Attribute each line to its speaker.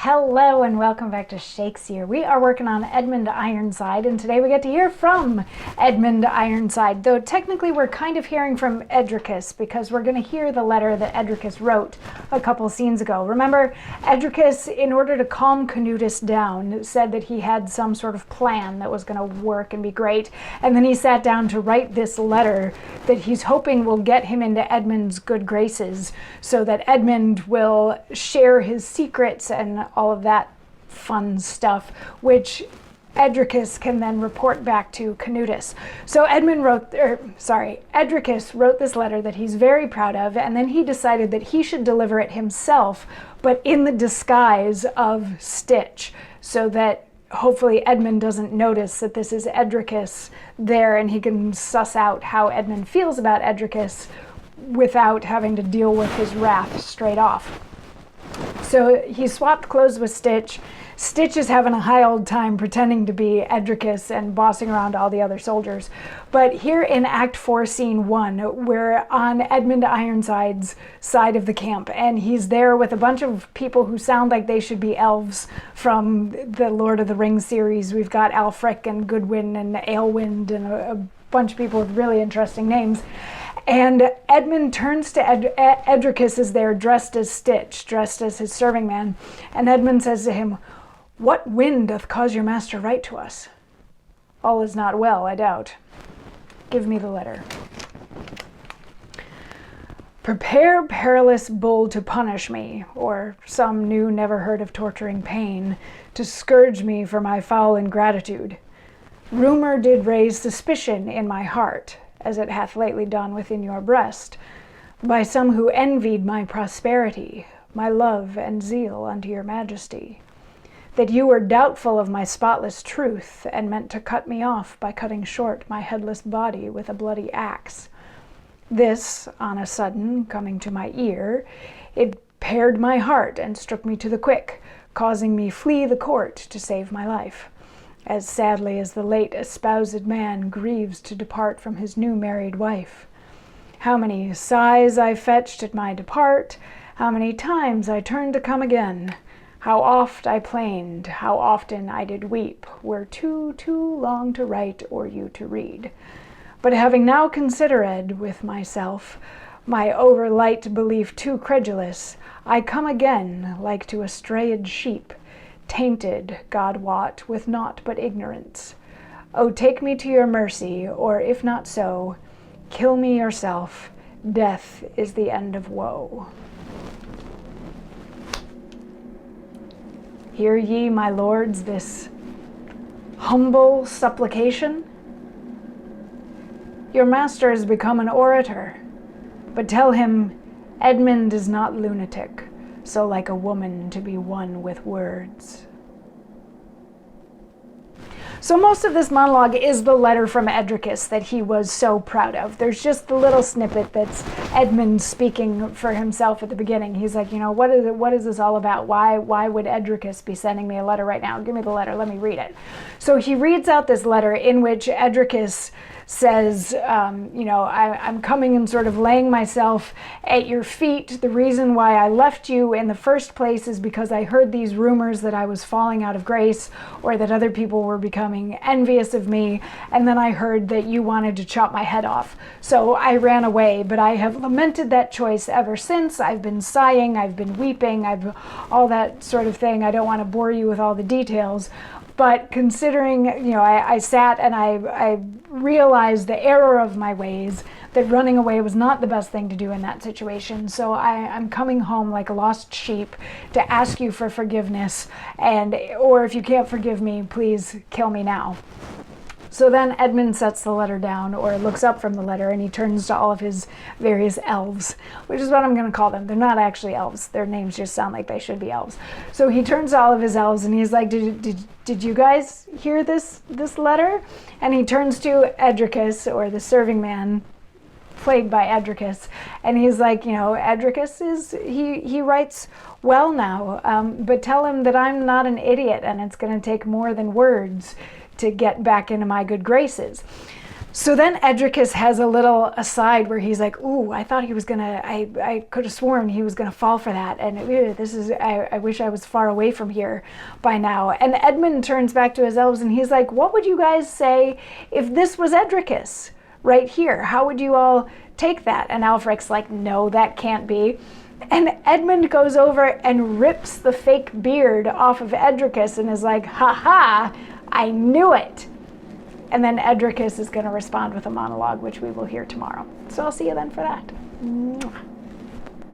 Speaker 1: Hello and welcome back to Shakesyear. We are working on Edmund Ironside, and today we get to hear from Edmund Ironside, though technically we're kind of hearing from Edricus because we're going to hear the letter that Edricus wrote a couple scenes ago. Remember, Edricus, in order to calm Canutus down, said that he had some sort of plan that was going to work and be great, and then he sat down to write this letter that he's hoping will get him into Edmund's good graces so that Edmund will share his secrets and all of that fun stuff, which Edricus can then report back to Canutus. So Edricus wrote this letter that he's very proud of, and then he decided that he should deliver it himself, but in the disguise of Stitch, so that hopefully Edmund doesn't notice that this is Edricus there, and he can suss out how Edmund feels about Edricus without having to deal with his wrath straight off. So he swapped clothes with Stitch. Stitch is having a high old time pretending to be Edricus and bossing around all the other soldiers. But here in Act 4, Scene 1, we're on Edmund Ironside's side of the camp, and he's there with a bunch of people who sound like they should be elves from the Lord of the Rings series. We've got Alfric and Goodwin and Aelwind and a bunch of people with really interesting names. And Edmund turns to Edricus is there dressed as Stitch, dressed as his serving man, and Edmund says to him, "What wind doth cause your master write to us? All is not well, I doubt. Give me the letter. Prepare perilous bull to punish me, or some new never heard of torturing pain, to scourge me for my foul ingratitude. Rumor did raise suspicion in my heart, as it hath lately done within your breast, by some who envied my prosperity, my love and zeal unto your majesty, that you were doubtful of my spotless truth, and meant to cut me off by cutting short my headless body with a bloody axe. This, on a sudden, coming to my ear, it pared my heart and struck me to the quick, causing me flee the court to save my life, as sadly as the late espoused man grieves to depart from his new married wife. How many sighs I fetched at my depart, how many times I turned to come again, how oft I plained, how often I did weep, were too long to write or you to read. But having now considered with myself, my overlight belief too credulous, I come again like to a strayed sheep, tainted, God wot, with naught but ignorance. O take me to your mercy, or if not so, kill me yourself. Death is the end of woe. Hear ye, my lords, this humble supplication? Your master has become an orator, but tell him Edmund is not lunatic, so like a woman to be won with words. So most of this monologue is the letter from Edricus that he was so proud of. There's just the little snippet that's Edmund speaking for himself at the beginning. He's like, what is this all about? Why would Edricus be sending me a letter right now? Give me the letter, let me read it. So he reads out this letter in which Edricus says, I'm coming and sort of laying myself at your feet. The reason why I left you in the first place is because I heard these rumors that I was falling out of grace, or that other people were becoming envious of me, and then I heard that you wanted to chop my head off. So I ran away, but I have lamented that choice ever since. I've been sighing, I've been weeping, all that sort of thing. I don't want to bore you with all the details. But considering, I sat and I realized the error of my ways, that running away was not the best thing to do in that situation. So I'm coming home like a lost sheep to ask you for forgiveness, or if you can't forgive me, please kill me now. So then Edmund sets the letter down, or looks up from the letter, and he turns to all of his various elves, which is what I'm going to call them. They're not actually elves. Their names just sound like they should be elves. So he turns to all of his elves, and he's like, did you guys hear this letter? And he turns to Edricus, or the serving man, played by Edricus, and he's like, Edricus he writes well now, but tell him that I'm not an idiot, and it's going to take more than words to get back into my good graces. So then Edricus has a little aside where he's like, ooh, I thought he was gonna, I could have sworn he was gonna fall for that. And I wish I was far away from here by now. And Edmund turns back to his elves and he's like, what would you guys say if this was Edricus right here? How would you all take that? And Alfric's like, no, that can't be. And Edmund goes over and rips the fake beard off of Edricus and is like, ha ha, I knew it. And then Edricus is going to respond with a monologue, which we will hear tomorrow. So I'll see you then for that. Mwah.